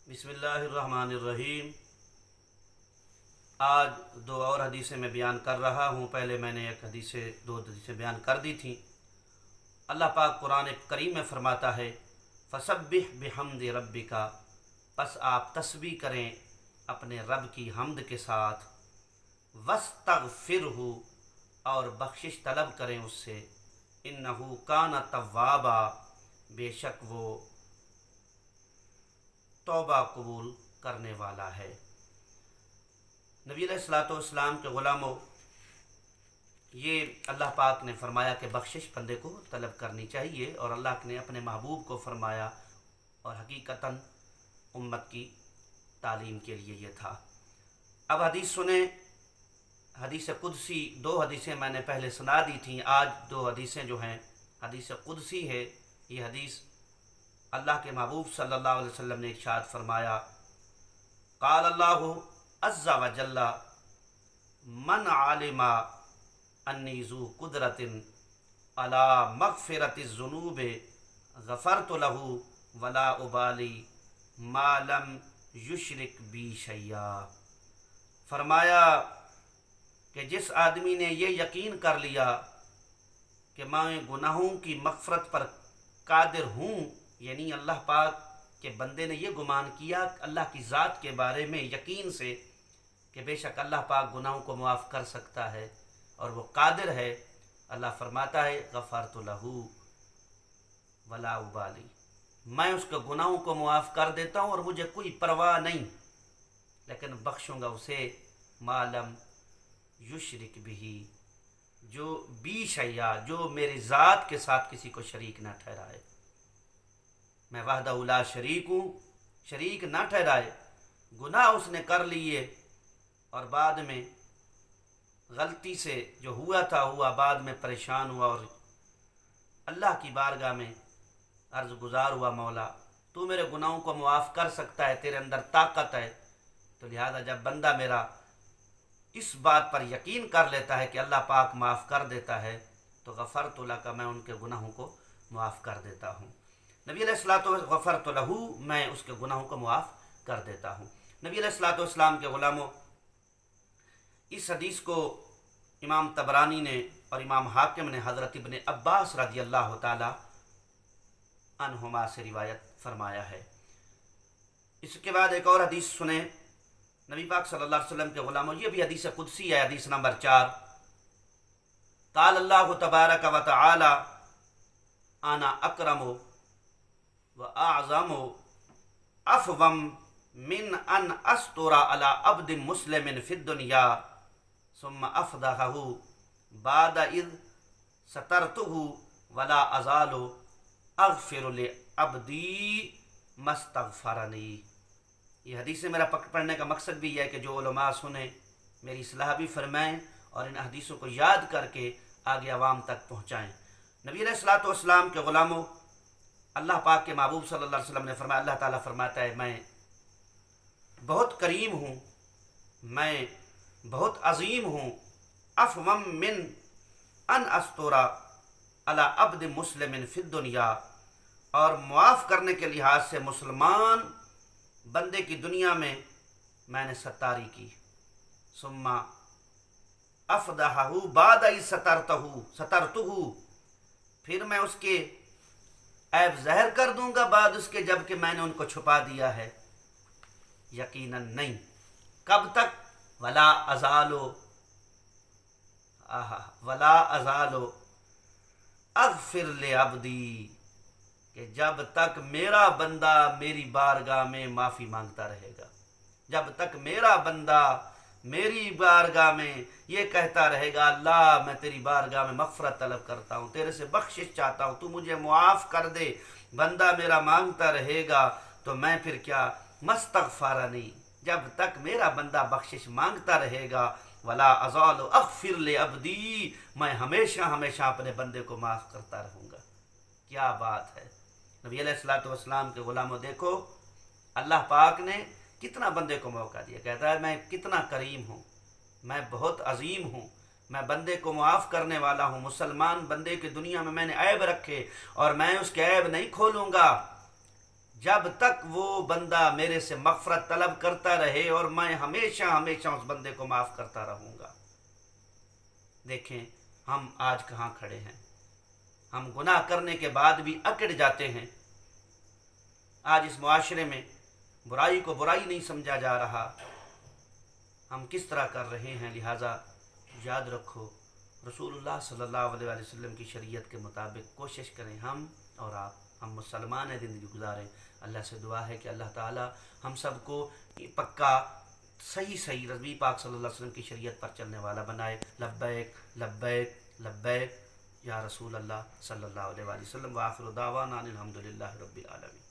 بسم اللہ الرحمن الرحیم۔ آج دو اور حدیثیں میں بیان کر رہا ہوں۔ پہلے میں نے دو حدیثیں بیان کر دی تھیں۔ اللہ پاک قرآن کریم میں فرماتا ہے فسبح بحمد ربک، پس آپ تسبیح کریں اپنے رب کی حمد کے ساتھ، واستغفرہ، اور بخشش طلب کریں اس سے، انہ کان توابا، بے شک وہ توبہ قبول کرنے والا ہے۔ نبی علیہ الصلوۃ والسلام کے غلاموں، یہ اللہ پاک نے فرمایا کہ بخشش بندے کو طلب کرنی چاہیے، اور اللہ نے اپنے محبوب کو فرمایا، اور حقیقتاً امت کی تعلیم کے لیے یہ تھا۔ اب حدیث سنیں، حدیث قدسی، دو حدیثیں میں نے پہلے سنا دی تھیں۔ آج دو حدیثیں جو ہیں، حدیث قدسی ہے، یہ حدیث اللہ کے محبوب صلی اللہ علیہ وسلم نے ارشاد فرمایا، قال اللہ عز وجل من علم انی ذو قدرت علی مغفرۃ الذنوب غفرت له ولا ابالی ما لم یشرک بی شیئا۔ فرمایا کہ جس آدمی نے یہ یقین کر لیا کہ میں گناہوں کی مغفرت پر قادر ہوں، یعنی اللہ پاک کے بندے نے یہ گمان کیا اللہ کی ذات کے بارے میں یقین سے کہ بے شک اللہ پاک گناہوں کو معاف کر سکتا ہے اور وہ قادر ہے، اللہ فرماتا ہے غفرت لہ ولا ابالی، میں اس کے گناہوں کو معاف کر دیتا ہوں اور مجھے کوئی پرواہ نہیں، لیکن بخشوں گا اسے ما لم یشرک بھی، جو بی شیئا، جو میری ذات کے ساتھ کسی کو شریک نہ ٹھہرائے۔ میں وحدہ لا شریک ہوں، شریک نہ ٹھہرائے۔ گناہ اس نے کر لیے اور بعد میں غلطی سے جو ہوا تھا ہوا، بعد میں پریشان ہوا اور اللہ کی بارگاہ میں عرض گزار ہوا، مولا تو میرے گناہوں کو معاف کر سکتا ہے، تیرے اندر طاقت ہے، تو لہذا جب بندہ میرا اس بات پر یقین کر لیتا ہے کہ اللہ پاک معاف کر دیتا ہے، تو غفرت لہ کا، میں ان کے گناہوں کو معاف کر دیتا ہوں۔ نبی علیہ الصلوۃ غفرت لہ، میں اس کے گناہوں کو معاف کر دیتا ہوں۔ نبی علیہ الصلوۃ والسلام کے غلاموں، اس حدیث کو امام طبرانی نے اور امام حاکم نے حضرت ابن عباس رضی اللہ تعالی عنہما سے روایت فرمایا ہے۔ اس کے بعد ایک اور حدیث سنیں، نبی پاک صلی اللہ علیہ وسلم کے غلاموں، یہ بھی حدیث قدسی ہے، حدیث نمبر 4، قال اللہ تبارک و تعالی انا اکرم و اعظم افوم من ان استر علی عبد مسلم فی الدنیا ثم افضحہ بعد اذ سترتہ ولا ازال اغفر لعبدی ما استغفرنی۔ یہ حدیث میرا پڑھنے کا مقصد بھی یہ ہے کہ جو علماء سنیں، میری اصلاح بھی فرمائیں اور ان حدیثوں کو یاد کر کے آگے عوام تک پہنچائیں۔ نبی علیہ الصلوۃ والسلام کے غلاموں، اللہ پاک کے محبوب صلی اللہ علیہ وسلم نے فرمایا، اللہ تعالیٰ فرماتا ہے میں بہت کریم ہوں، میں بہت عظیم ہوں، افوم من ان استورا علی عبد مسلم فی الدنیا، اور معاف کرنے کے لحاظ سے مسلمان بندے کی دنیا میں نے ستاری کی، ثم افضحہ بعد اذ سترتہ، پھر میں اس کے عیب ظاہر کر دوں گا بعد اس کے جب کہ میں نے ان کو چھپا دیا ہے؟ یقیناً نہیں۔ کب تک؟ ولا ازالو اغفر لعبدی، کہ جب تک میرا بندہ میری بارگاہ میں معافی مانگتا رہے گا، جب تک میرا بندہ میری بارگاہ میں یہ کہتا رہے گا اللہ میں تیری بارگاہ میں مغفرت طلب کرتا ہوں، تیرے سے بخشش چاہتا ہوں، تو مجھے معاف کر دے، بندہ میرا مانگتا رہے گا، تو میں پھر کیا مستغفرنی، جب تک میرا بندہ بخشش مانگتا رہے گا، ولا ازال اغفر لعبدی، میں ہمیشہ ہمیشہ اپنے بندے کو معاف کرتا رہوں گا۔ کیا بات ہے! نبی علیہ الصلوۃ والسلام کے غلاموں، دیکھو اللہ پاک نے کتنا بندے کو موقع دیا، کہتا ہے میں کتنا کریم ہوں، میں بہت عظیم ہوں، میں بندے کو معاف کرنے والا ہوں۔ مسلمان بندے کی دنیا میں نے عیب رکھے اور میں اس کے عیب نہیں کھولوں گا، جب تک وہ بندہ میرے سے مغفرت طلب کرتا رہے اور میں ہمیشہ ہمیشہ اس بندے کو معاف کرتا رہوں گا۔ دیکھیں ہم آج کہاں کھڑے ہیں، ہم گناہ کرنے کے بعد بھی اکڑ جاتے ہیں۔ آج اس معاشرے میں برائی کو برائی نہیں سمجھا جا رہا، ہم کس طرح کر رہے ہیں۔ لہٰذا یاد رکھو، رسول اللہ صلی اللہ علیہ وسلم کی شریعت کے مطابق کوشش کریں ہم اور آپ، ہم مسلمان ہیں، زندگی گزاریں۔ اللہ سے دعا ہے کہ اللہ تعالی ہم سب کو پکا صحیح نبی پاک صلی اللہ علیہ وسلم کی شریعت پر چلنے والا بنائے۔ لبیک لبیک لبیک یا رسول اللہ صلی اللہ علیہ وسلم۔ وآخر دعوانا ان الحمد للہ رب العالمین۔